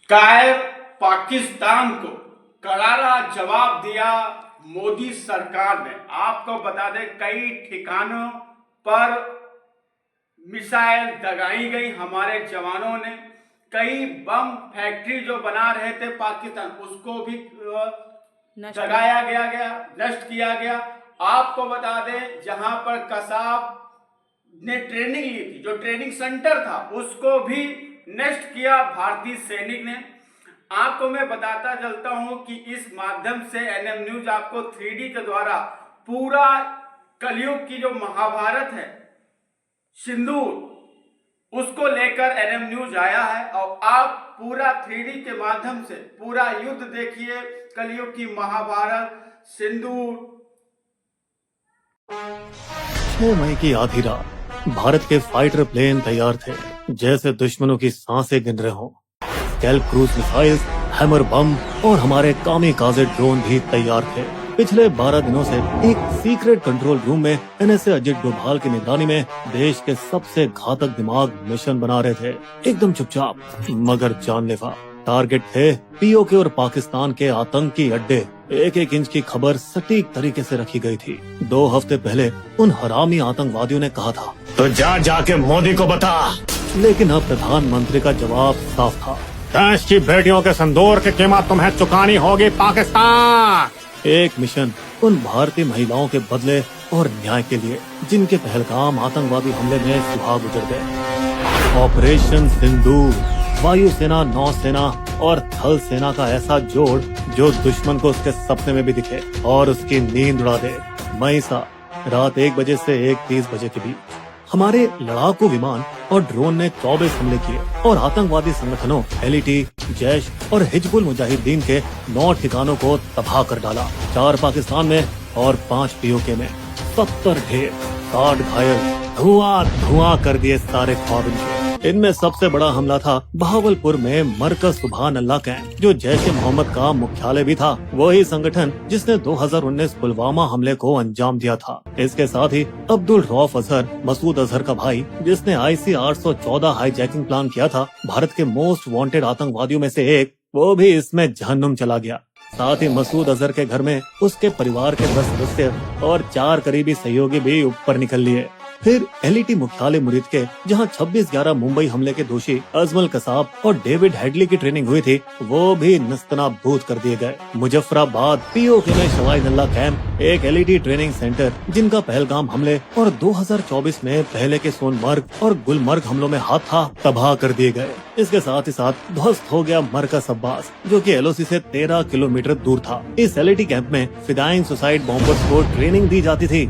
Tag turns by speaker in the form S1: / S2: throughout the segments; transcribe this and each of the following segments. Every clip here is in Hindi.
S1: कायर पाकिस्तान को करारा जवाब दिया मोदी सरकार ने। आपको बता दें कई ठिकानों पर मिसाइल दगाई गई हमारे जवानों ने। कई बम फैक्ट्री जो बना रहे थे पाकिस्तान उसको भी दगाया गया नष्ट किया गया। आपको बता दें जहां पर कसाब ने ट्रेनिंग ली थी, जो ट्रेनिंग सेंटर था उसको भी नष्ट किया भारतीय सैनिक ने। आपको मैं बताता चलता हूं कि इस माध्यम से एनएम न्यूज आपको 3D के द्वारा पूरा कलयुग की जो महाभारत है सिंदूर उसको लेकर एनएम न्यूज आया है और आप पूरा 3D के माध्यम से पूरा युद्ध देखिए, कलयुग की महाभारत सिंदूर।
S2: 6 मई की आधी रात भारत के फाइटर प्लेन तैयार थे, जैसे दुश्मनों की सांसें गिन रहे हों। स्कैल्प क्रूज मिसाइल्स, हैमर बम और हमारे कामिकाज़े ड्रोन भी तैयार थे। पिछले 12 दिनों से एक सीक्रेट कंट्रोल रूम में एनएसए अजित डोभाल की निगरानी में देश के सबसे घातक दिमाग मिशन बना रहे थे, एकदम चुपचाप मगर जानलेवा। टारगेट थे पीओके और पाकिस्तान के आतंकी अड्डे। एक एक इंच की खबर सटीक तरीके से रखी गई थी। 2 हफ्ते पहले उन हरामी आतंकवादियों ने कहा था तो जाके मोदी को बता, लेकिन अब प्रधानमंत्री का जवाब साफ था, देश की बेटियों के संदूर की कीमत तुम्हें चुकानी होगी पाकिस्तान। एक मिशन उन भारतीय महिलाओं के बदले और न्याय के लिए जिनके पहलगाम आतंकवादी हमले में सुहाग गुजर गए। ऑपरेशन सिंदूर, वायुसेना, नौसेना और थल सेना का ऐसा जोड़ जो दुश्मन को उसके सपने में भी दिखे और उसकी नींद उड़ा दे। मई सा रात 1 बजे से 1:30 बजे के बीच हमारे लड़ाकू विमान और ड्रोन ने 24 हमले किए और आतंकवादी संगठनों एलईटी, जैश और हिजबुल मुजाहिदीन के 9 ठिकानों को तबाह कर डाला। 4 पाकिस्तान में और 5 पीओके में। 70 ढेर, 60 घायल, धुआं कर दिए सारे ख्वाब इनके। इनमें सबसे बड़ा हमला था बहावलपुर में मरकज सुभान अल्लाह कैंप, जो जैश ए मोहम्मद का मुख्यालय भी था। वही संगठन जिसने 2019 पुलवामा हमले को अंजाम दिया था। इसके साथ ही अब्दुल रऊफ अजहर, मसूद अजहर का भाई, जिसने IC 814 हाईजैकिंग प्लान किया था, भारत के मोस्ट वांटेड आतंकवादियों में से एक, वो भी इसमें जहन्नुम चला गया। साथ ही मसूद अजहर के घर में उसके परिवार के 10 सदस्य और 4 करीबी सहयोगी भी ऊपर निकल लिए। फिर एलईटी मुख्यालय मुरीद के, जहां 26/11 मुंबई हमले के दोषी अजमल कसाब और डेविड हेडली की ट्रेनिंग हुई थी, वो भी नस्तनाबूद कर दिए गए। मुजफ्फराबाद पीओके में शवाइदल्ला कैंप, एक एलईटी ट्रेनिंग सेंटर जिनका पहलगाम हमले और 2024 में पहले के सोनमर्ग और गुलमर्ग हमलों में हाथ था, तबाह कर दिए गए। इसके साथ ही साथ ध्वस्त हो गया मरकज अब्बास, जो कि एलओसी से 13 किलोमीटर दूर था। इस एलईटी कैंप में फिदाइन सुसाइड बॉम्बर्स को ट्रेनिंग दी जाती थी।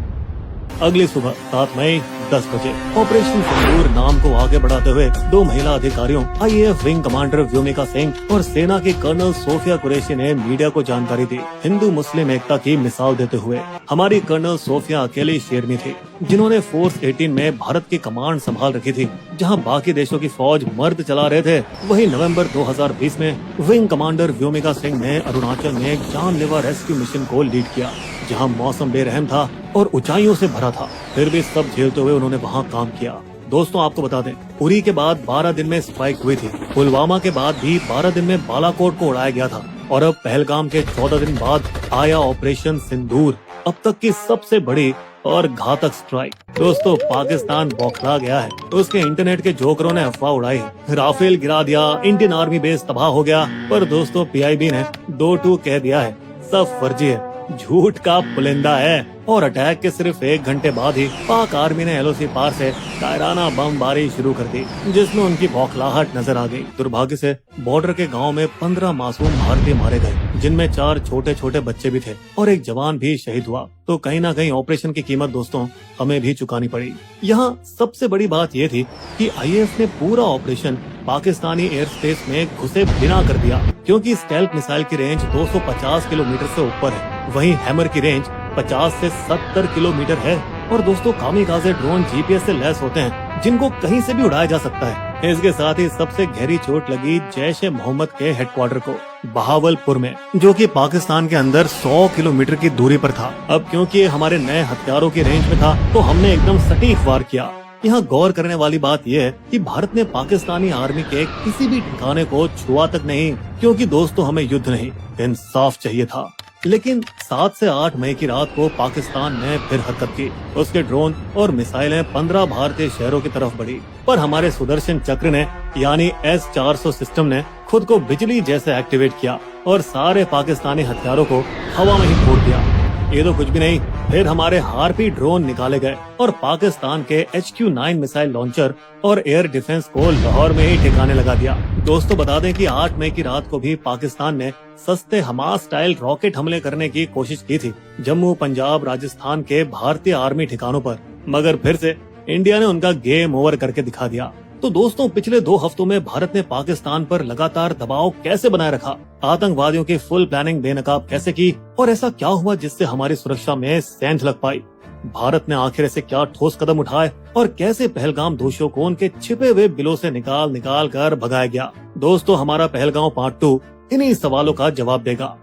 S2: अगली सुबह 7 मई 10 बजे ऑपरेशन सिंदूर नाम को आगे बढ़ाते हुए 2 महिला अधिकारियों IAF wing commander Vyomika Singh और सेना की कर्नल सोफिया कुरैशी ने मीडिया को जानकारी दी, हिंदू मुस्लिम एकता की मिसाल देते हुए। हमारी कर्नल सोफिया अकेली शेरनी थी, जिन्होंने फोर्स 18 में भारत की कमांड संभाल रखी थी, जहां बाकी देशों की फौज मर्द चला रहे थे। वही नवंबर 2020 में विंग कमांडर व्योमिका सिंह ने अरुणाचल में एक जानलेवा रेस्क्यू मिशन को लीड किया, जहां मौसम बेरहम था और ऊंचाइयों से भरा था, फिर भी सब झेलते हुए उन्होंने वहां काम किया। दोस्तों, आपको बता दें, उरी के बाद 12 दिन में स्ट्राइक हुई थी। पुलवामा के बाद भी 12 दिन में बालाकोट को उड़ाया गया था और अब पहलगाम के 14 दिन बाद आया ऑपरेशन सिंदूर, अब तक की सबसे बड़ी और घातक स्ट्राइक। दोस्तों, पाकिस्तान बौखला गया है। उसके इंटरनेट के जोकरों ने अफवाह उड़ाई, राफेल गिरा दिया, इंडियन आर्मी बेस तबाह हो गया। पर दोस्तों, PIB ने 2-2 कह दिया है, सब फर्जी है, झूठ का पुलिंदा है। और अटैक के सिर्फ 1 घंटे बाद ही पाक आर्मी ने LOC पार से कायराना बमबारी शुरू कर दी, जिसमें उनकी बौखलाहट नजर आ गई। दुर्भाग्य से बॉर्डर के गांव में 15 मासूम भारतीय मारे गए, जिनमें 4 छोटे छोटे बच्चे भी थे और एक जवान भी शहीद हुआ। तो कहीं ना कहीं ऑपरेशन की कीमत दोस्तों हमें भी चुकानी पड़ी। यहाँ सबसे बड़ी बात ये थी कि IAF ने पूरा ऑपरेशन पाकिस्तानी एयर स्पेस में घुसे बिना कर दिया, क्योंकि स्कैल्प मिसाइल की रेंज 250 किलोमीटर से ऊपर है, वहीं हैमर की रेंज 50 से 70 किलोमीटर है। और दोस्तों, कामिकाज़े ड्रोन GPS से लैस होते हैं, जिनको कहीं से भी उड़ाया जा सकता है। इसके साथ ही सबसे गहरी चोट लगी जैश ए मोहम्मद के हेडक्वार्टर को बहावलपुर में, जो कि पाकिस्तान के अंदर 100 किलोमीटर की दूरी पर था। अब क्योंकि हमारे नए हथियारों की रेंज में था, तो हमने एकदम सटीक वार किया यहाँ गौर करने वाली बात यह है कि भारत ने पाकिस्तानी आर्मी के किसी भी ठिकाने को छुआ तक नहीं, क्योंकि दोस्तों हमें युद्ध नहीं, इंसाफ चाहिए था। लेकिन 7 से 8 मई की रात को पाकिस्तान ने फिर हरकत की। उसके ड्रोन और मिसाइलें 15 भारतीय शहरों की तरफ बढ़ी, पर हमारे सुदर्शन चक्र ने यानी S-400 सिस्टम ने खुद को बिजली जैसे एक्टिवेट किया और सारे पाकिस्तानी हथियारों को हवा में ही फोड़ दिया। ये तो कुछ भी नहीं, फिर हमारे हार्पी ड्रोन निकाले गए और पाकिस्तान के HQ-9 मिसाइल लॉन्चर और एयर डिफेंस को लाहौर में ही ठिकाने लगा दिया। दोस्तों बता दें कि 8 मई की रात को भी पाकिस्तान ने सस्ते हमास स्टाइल रॉकेट हमले करने की कोशिश की थी जम्मू, पंजाब, राजस्थान के भारतीय आर्मी ठिकानों पर, मगर फिर से इंडिया ने उनका गेम ओवर करके दिखा दिया। तो दोस्तों पिछले 2 हफ्तों में भारत ने पाकिस्तान पर लगातार दबाव कैसे बनाए रखा, आतंकवादियों की फुल प्लानिंग बेनकाब कैसे की और ऐसा क्या हुआ जिससे हमारी सुरक्षा में सेंध लग पाई। भारत ने आखिर ऐसे क्या ठोस कदम उठाए और कैसे पहलगाम दोषियों को उनके छिपे हुए बिलों से निकाल कर भगाया गया। दोस्तों हमारा पहलगाम पार्ट 2 इन्हीं सवालों का जवाब देगा।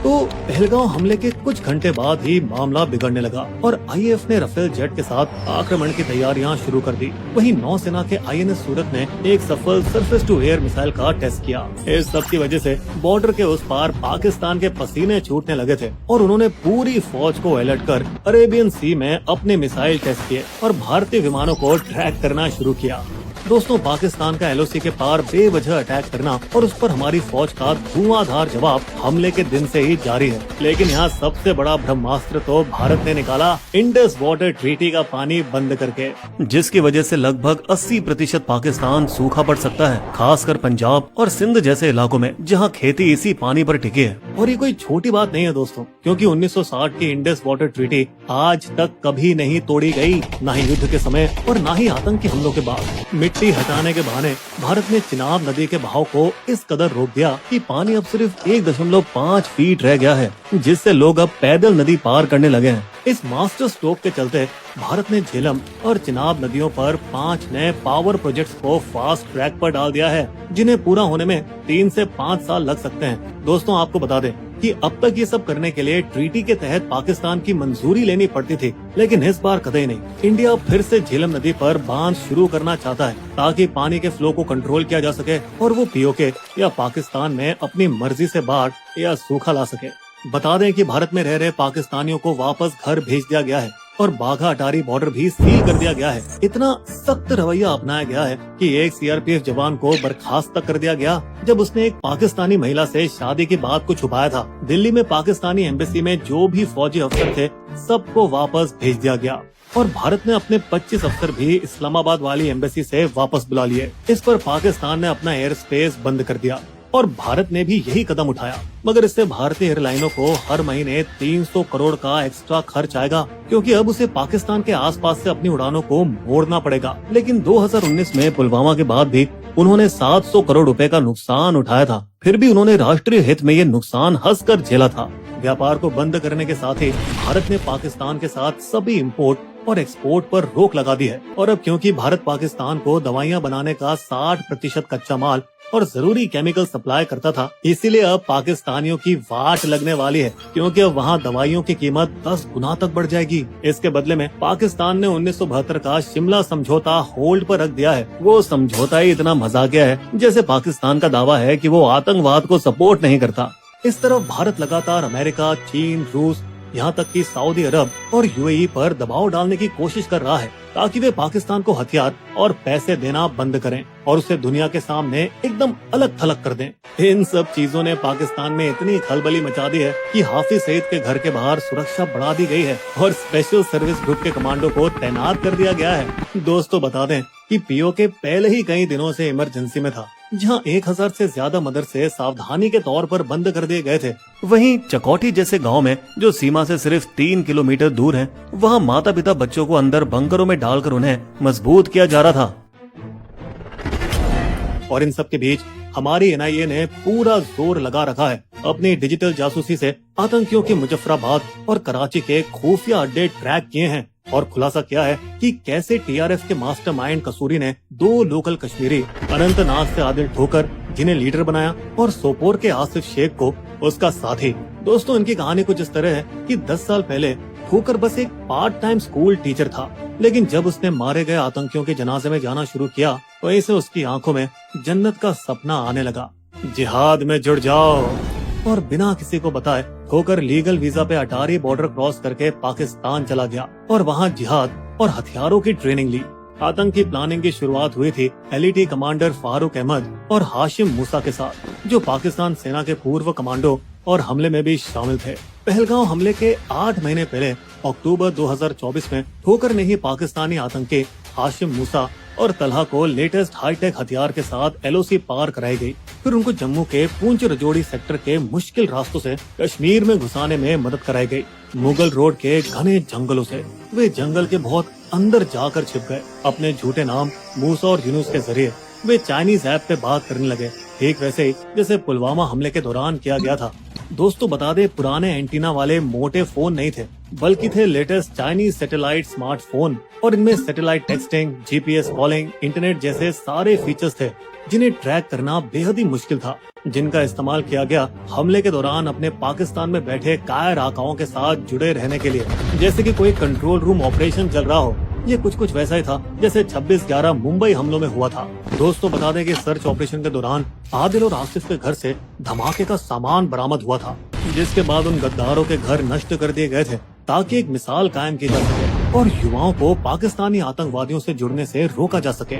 S2: तो पहलगाम हमले के कुछ घंटे बाद ही मामला बिगड़ने लगा और आईएएफ ने राफेल जेट के साथ आक्रमण की तैयारियां शुरू कर दी। वहीं नौसेना के INS सूरत ने एक सफल सरफेस टू एयर मिसाइल का टेस्ट किया। इस सब की वजह से बॉर्डर के उस पार पाकिस्तान के पसीने छूटने लगे थे और उन्होंने पूरी फौज को अलर्ट कर अरेबियन सी में अपने मिसाइल टेस्ट किए और भारतीय विमानों को ट्रैक करना शुरू किया। दोस्तों पाकिस्तान का LOC के पार बेवजह अटैक करना और उस पर हमारी फौज का धुआंधार जवाब हमले के दिन से ही जारी है। लेकिन यहाँ सबसे बड़ा ब्रह्मास्त्र तो भारत ने निकाला इंडस वाटर ट्रीटी का पानी बंद करके, जिसकी वजह से लगभग 80% पाकिस्तान सूखा पड़ सकता है, खासकर पंजाब और सिंध जैसे इलाकों में जहाँ खेती इसी पानी पर टिकी है। और ये कोई छोटी बात नहीं है दोस्तों, क्योंकि 1960 की इंडस वाटर ट्रीटी आज तक कभी नहीं तोड़ी गई, न ही युद्ध के समय और न ही आतंकी हमलों के बाद। मिट्टी हटाने के बहाने भारत ने चिनाब नदी के बहाव को इस कदर रोक दिया कि पानी अब सिर्फ 1.5 फीट रह गया है, जिससे लोग अब पैदल नदी पार करने लगे हैं। इस मास्टर स्ट्रोक के चलते भारत ने झेलम और चिनाब नदियों पर 5 नए पावर प्रोजेक्ट्स को फास्ट ट्रैक पर डाल दिया है, जिन्हें पूरा होने में 3 से 5 साल लग सकते हैं। दोस्तों आपको बता दें कि अब तक ये सब करने के लिए ट्रीटी के तहत पाकिस्तान की मंजूरी लेनी पड़ती थी, लेकिन इस बार कतई नहीं। इंडिया फिर से झेलम नदी पर बांध शुरू करना चाहता है ताकि पानी के फ्लो को कंट्रोल किया जा सके और वो POK या पाकिस्तान में अपनी मर्जी से बाढ़ या सूखा ला सके। बता दें कि भारत में रह रहे पाकिस्तानियों को वापस घर भेज दिया गया है और बाघा अटारी बॉर्डर भी सील कर दिया गया है। इतना सख्त रवैया अपनाया गया है कि एक CRPF जवान को बर्खास्त तक कर दिया गया जब उसने एक पाकिस्तानी महिला से शादी की बात को छुपाया था। दिल्ली में पाकिस्तानी एम्बेसी में जो भी फौजी अफसर थे सबको वापस भेज दिया गया और भारत ने अपने 25 अफसर भी इस्लामाबाद वाली एम्बेसी से वापस बुला लिए। इस पर पाकिस्तान ने अपना एयर स्पेस बंद कर दिया और भारत ने भी यही कदम उठाया, मगर इससे भारतीय एयरलाइनों को हर महीने 300 करोड़ का एक्स्ट्रा खर्च आएगा, क्योंकि अब उसे पाकिस्तान के आसपास से अपनी उड़ानों को मोड़ना पड़ेगा। लेकिन 2019 में पुलवामा के बाद भी उन्होंने 700 करोड़ रुपए का नुकसान उठाया था, फिर भी उन्होंने राष्ट्रीय हित में ये नुकसान हंसकर झेला था। व्यापार को बंद करने के साथ ही भारत ने पाकिस्तान के साथ सभी इम्पोर्ट और एक्सपोर्ट पर रोक लगा दी है। और अब क्योंकि भारत पाकिस्तान को दवाइयां बनाने का 60% कच्चा माल और जरूरी केमिकल सप्लाई करता था, इसीलिए अब पाकिस्तानियों की वाट लगने वाली है, क्योंकि अब वहाँ दवाइयों की कीमत 10 गुना तक बढ़ जाएगी। इसके बदले में पाकिस्तान ने 1972 का शिमला समझौता होल्ड पर रख दिया है। वो समझौता ही इतना मजाकिया है जैसे पाकिस्तान का दावा है कि वो आतंकवाद को सपोर्ट नहीं करता। इस तरफ भारत लगातार अमेरिका, चीन, रूस, यहाँ तक कि सऊदी अरब और UAE पर दबाव डालने की कोशिश कर रहा है ताकि वे पाकिस्तान को हथियार और पैसे देना बंद करें और उसे दुनिया के सामने एकदम अलग थलग कर दें। इन सब चीजों ने पाकिस्तान में इतनी खलबली मचा दी है कि हाफिज सईद के घर के बाहर सुरक्षा बढ़ा दी गई है और स्पेशल सर्विस ग्रुप के कमांडो को तैनात कर दिया गया है। दोस्तों बता दें कि POK पहले ही कई दिनों से इमरजेंसी में था, जहां 1000 से ज्यादा मदरसे सावधानी के तौर पर बंद कर दिए गए थे। वहीं चकौटी जैसे गांव में जो सीमा से सिर्फ 3 किलोमीटर दूर है, वहां माता पिता बच्चों को अंदर बंकरों में डालकर उन्हें मजबूत किया जा रहा था। और इन सब के बीच हमारी NIA ने पूरा जोर लगा रखा है अपनी डिजिटल जासूसी से आतंकियों के मुजफ्फराबाद और कराची के खुफिया अड्डे ट्रैक किए हैं और खुलासा किया है कि कैसे TRF के मास्टरमाइंड कसूरी ने 2 लोकल कश्मीरी अनंतनाग से आदिल ठोकर जिन्हें लीडर बनाया और सोपोर के आसिफ शेख को उसका साथी। दोस्तों इनकी कहानी कुछ इस तरह है कि 10 साल पहले ठोकर बस एक पार्ट टाइम स्कूल टीचर था लेकिन जब उसने मारे गए आतंकियों के जनाजे में जाना शुरू किया वहीं से उसकी आंखों में जन्नत का सपना आने लगा। जिहाद में जुड़ जाओ। और बिना किसी को बताए ठोकर लीगल वीजा पे अटारी बॉर्डर क्रॉस करके पाकिस्तान चला गया और वहाँ जिहाद और हथियारों की ट्रेनिंग ली। आतंकी प्लानिंग की शुरुआत हुई थी एलईटी कमांडर फारूक अहमद और हाशिम मूसा के साथ, जो पाकिस्तान सेना के पूर्व कमांडो और हमले में भी शामिल थे। पहलगांव हमले के 8 महीने पहले अक्टूबर 2024 में ठोकर ने ही पाकिस्तानी आतंकी हाशिम मूसा और तलहा को लेटेस्ट हाईटेक हथियार के साथ एलओसी पार कराई गई। फिर उनको जम्मू के पूंछ रजौड़ी सेक्टर के मुश्किल रास्तों से कश्मीर में घुसाने में मदद कराई गई। मुगल रोड के घने जंगलों से वे जंगल के बहुत अंदर जाकर छिप गए। अपने झूठे नाम मूसा और यूनुस के जरिए वे चाइनीज ऐप पे बात करने लगे, ठीक वैसे ही जैसे पुलवामा हमले के दौरान किया गया था। दोस्तों बता दे, पुराने एंटीना वाले मोटे फोन नहीं थे, बल्कि थे लेटेस्ट चाइनीज सैटेलाइट स्मार्टफोन, और इनमें satellite texting, GPS calling, internet जैसे सारे फीचर्स थे जिन्हें ट्रैक करना बेहद ही मुश्किल था, जिनका इस्तेमाल किया गया हमले के दौरान अपने पाकिस्तान में बैठे कायर आकाओं के साथ जुड़े रहने के लिए, जैसे कि कोई कंट्रोल रूम ऑपरेशन चल रहा हो। ये कुछ वैसा ही था जैसे 26/11 मुंबई हमलों में हुआ था। दोस्तों बता दें कि सर्च ऑपरेशन के दौरान आदिल और आसिफ के घर से धमाके का सामान बरामद हुआ था, जिसके बाद उन गद्दारों के घर नष्ट कर दिए गए थे ताकि एक मिसाल कायम की जा सके और युवाओं को पाकिस्तानी आतंकवादियों से जुड़ने से रोका जा सके।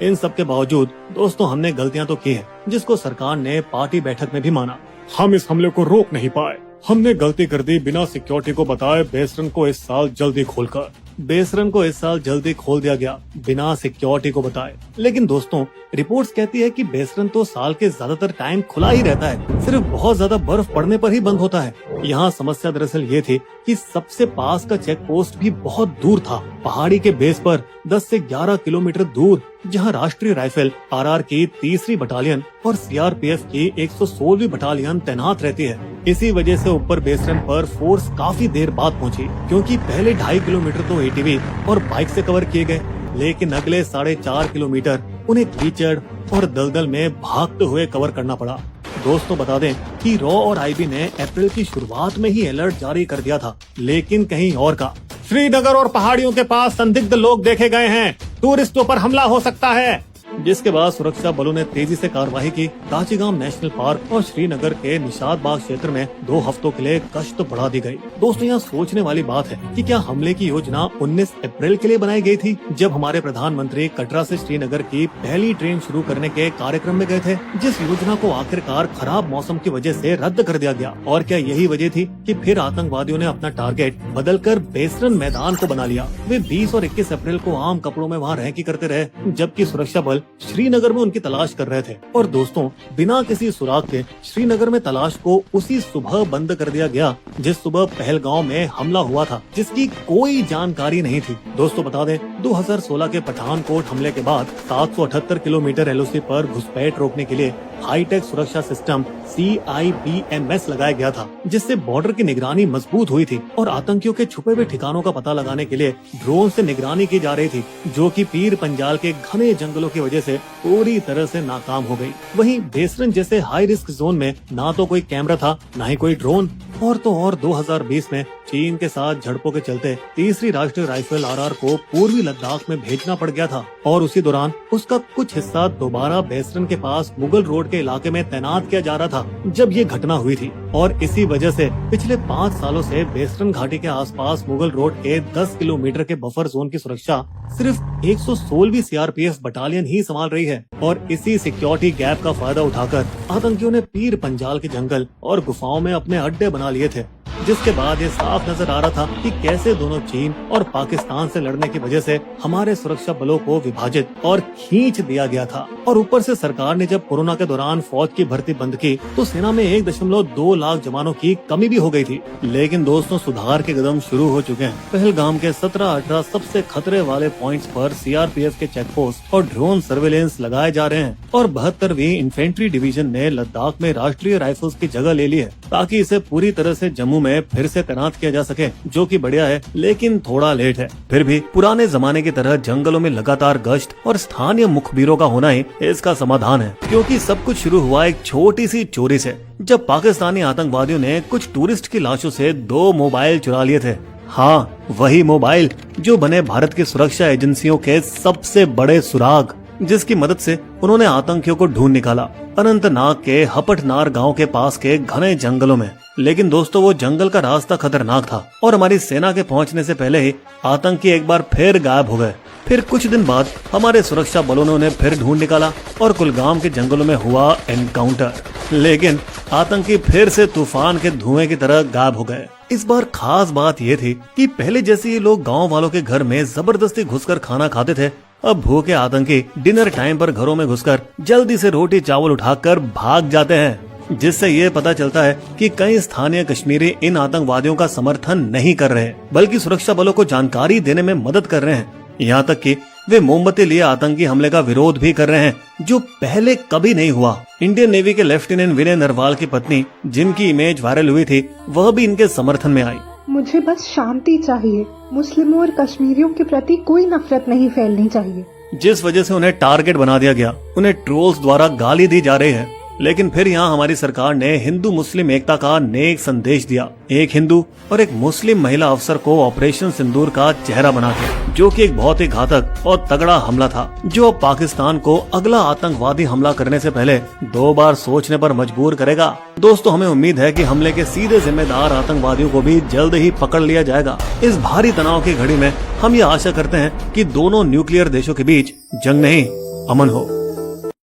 S2: इन सब के बावजूद दोस्तों हमने गलतियां तो की है, जिसको सरकार ने पार्टी बैठक में भी माना। हम इस हमले को रोक नहीं पाए, हमने गलती कर दी बिना सिक्योरिटी को बताए बेसरन को इस साल जल्दी खोलकर। बेसरन को इस साल जल्दी खोल दिया गया बिना सिक्योरिटी को बताए। लेकिन दोस्तों रिपोर्ट्स कहती है कि बेसरन तो साल के ज्यादातर टाइम खुला ही रहता है, सिर्फ बहुत ज्यादा बर्फ पड़ने पर ही बंद होता है। यहाँ समस्या दरअसल ये थी कि सबसे पास का चेक पोस्ट भी बहुत दूर था, पहाड़ी के बेस पर 10 से 11 किलोमीटर दूर, जहाँ राष्ट्रीय राइफल आरआर की 3री बटालियन और सीआरपीएफ की 116वीं बटालियन तैनात रहती है। इसी वजह से ऊपर बेसरन पर फोर्स काफी देर बाद पहुंची, क्योंकि पहले 2.5 किलोमीटर तो एटीवी और बाइक से कवर किए गए, लेकिन अगले 4.5 किलोमीटर उन्हें कीचड़ और दलदल में भागते हुए कवर करना पड़ा। दोस्तों बता दें कि रॉ और आईबी ने अप्रैल की शुरुआत में ही अलर्ट जारी कर दिया था, लेकिन कहीं और का। श्रीनगर और पहाड़ियों के पास संदिग्ध लोग देखे गए हैं, टूरिस्टों पर हमला हो सकता है, जिसके बाद सुरक्षा बलों ने तेजी से कार्रवाई की। दाचीगाम नेशनल पार्क और श्रीनगर के निशात बाग क्षेत्र में 2 हफ्तों के लिए गश्त बढ़ा दी गई। दोस्तों यहाँ सोचने वाली बात है कि क्या हमले की योजना 19 अप्रैल के लिए बनाई गई थी, जब हमारे प्रधानमंत्री कटरा से श्रीनगर की पहली ट्रेन शुरू करने के कार्यक्रम में गए थे, जिस योजना को आखिरकार खराब मौसम की वजह से रद्द कर दिया गया। और क्या यही वजह थी कि फिर आतंकवादियों ने अपना टारगेट बदलकर बेसरन मैदान को बना लिया। वे 20 और 21 अप्रैल को आम कपड़ों में वहाँ रहकी करते रहे, जबकि सुरक्षा बल श्रीनगर में उनकी तलाश कर रहे थे। और दोस्तों बिना किसी सुराग के श्रीनगर में तलाश को उसी सुबह बंद कर दिया गया जिस सुबह पहलगांव में हमला हुआ था, जिसकी कोई जानकारी नहीं थी। दोस्तों बता दें 2016 के पठानकोट हमले के बाद 778 किलोमीटर एलओसी पर घुसपैठ रोकने के लिए हाईटेक सुरक्षा सिस्टम CIBMS लगाया गया था, जिससे बॉर्डर की निगरानी मजबूत हुई थी और आतंकियों के छुपे हुए ठिकानों का पता लगाने के लिए ड्रोन से निगरानी की जा रही थी, जो कि पीर पंजाल के घने जंगलों की वजह से पूरी तरह से नाकाम हो गई। वहीं बेसरन जैसे हाई रिस्क जोन में ना तो कोई कैमरा था, ना ही कोई ड्रोन, और तो और 2020 में चीन के साथ झड़पों के चलते 3री राष्ट्रीय राइफल आरआर को पूर्वी लद्दाख में भेजना पड़ गया था, और उसी दौरान उसका कुछ हिस्सा दोबारा बेसरन के पास मुगल रोड के इलाके में तैनात किया जा रहा था जब ये घटना हुई थी। और इसी वजह से पिछले 5 सालों से बेसरन घाटी के आसपास मुगल रोड के 10 किलोमीटर के बफर जोन की सुरक्षा सिर्फ 116वीं सीआरपीएफ बटालियन ही संभाल रही है। और इसी सिक्योरिटी गैप का फायदा उठाकर आतंकियों ने पीर पंजाल के जंगल और गुफाओं में अपने अड्डे बना लिए थे, जिसके बाद ये साफ नजर आ रहा था कि कैसे दोनों चीन और पाकिस्तान से लड़ने की वजह से हमारे सुरक्षा बलों को विभाजित और खींच दिया गया था। और ऊपर से सरकार ने जब कोरोना के दौरान फौज की भर्ती बंद की तो सेना में 1.2 लाख जवानों की कमी भी हो गई थी। लेकिन दोस्तों सुधार के कदम शुरू हो चुके हैं। पहलगाम के 17-18 सबसे खतरे वाले पॉइंट्स पर सीआरपीएफ के चेक पोस्ट और ड्रोन सर्वेलेंस लगाए जा रहे हैं, और 72वीं इन्फेंट्री डिवीजन ने लद्दाख में राष्ट्रीय राइफल्स की जगह ले ली है, ताकि इसे पूरी तरह से जम्मू में फिर से तैनात किया जा सके, जो कि बढ़िया है, लेकिन थोड़ा लेट है। फिर भी पुराने जमाने की तरह जंगलों में लगातार गश्त और स्थानीय मुखबिरों का होना ही इसका समाधान है, क्योंकि सब कुछ शुरू हुआ एक छोटी सी चोरी से, जब पाकिस्तानी आतंकवादियों ने कुछ टूरिस्ट की लाशों से 2 मोबाइल चुरा लिए थे। हाँ, वही मोबाइल जो बने भारत की सुरक्षा एजेंसियों के सबसे बड़े सुराग, जिसकी मदद से उन्होंने आतंकियों को ढूंढ निकाला अनंतनाग के हपटनार गांव के पास के घने जंगलों में। लेकिन दोस्तों, वो जंगल का रास्ता खतरनाक था और हमारी सेना के पहुंचने से पहले ही आतंकी एक बार फिर गायब हो गए। फिर कुछ दिन बाद हमारे सुरक्षा बलों ने उन्हें फिर ढूंढ निकाला और कुलगाम के जंगलों में हुआ एनकाउंटर। लेकिन आतंकी फिर से तूफान के धुएं की तरह गायब हो गए। इस बार खास बात ये थी कि पहले जैसे ये लोग गांव वालों के घर में जबरदस्ती घुसकर खाना खाते थे, अब भूखे आतंकी डिनर टाइम पर घरों में घुसकर जल्दी से रोटी चावल उठाकर भाग जाते हैं, जिससे ये पता चलता है कि कई स्थानीय कश्मीरी इन आतंकवादियों का समर्थन नहीं कर रहे, बल्कि सुरक्षा बलों को जानकारी देने में मदद कर रहे हैं। यहाँ तक कि वे मोमबत्ती लिए आतंकी हमले का विरोध भी कर रहे हैं, जो पहले कभी नहीं हुआ। इंडियन नेवी के लेफ्टिनेंट विनय नरवाल की पत्नी, जिनकी इमेज वायरल हुई थी, वह भी इनके समर्थन में आई।
S3: मुझे बस शांति चाहिए, मुस्लिमों और कश्मीरियों के प्रति कोई नफरत नहीं फैलनी चाहिए।
S2: जिस वजह से उन्हें टारगेट बना दिया गया, उन्हें ट्रोल्स द्वारा गाली दी जा रही है। लेकिन फिर यहाँ हमारी सरकार ने हिंदू मुस्लिम एकता का नेक संदेश दिया। एक हिंदू और एक मुस्लिम महिला अफसर को ऑपरेशन सिंदूर का चेहरा बना के, जो कि एक बहुत ही घातक और तगड़ा हमला था, जो अब पाकिस्तान को अगला आतंकवादी हमला करने से पहले 2 बार सोचने पर मजबूर करेगा। दोस्तों, हमें उम्मीद है कि हमले के सीधे जिम्मेदार आतंकवादियों को भी जल्द ही पकड़ लिया जाएगा। इस भारी तनाव की घड़ी में हम ये आशा करते हैं कि दोनों न्यूक्लियर देशों के बीच जंग नहीं, अमन हो।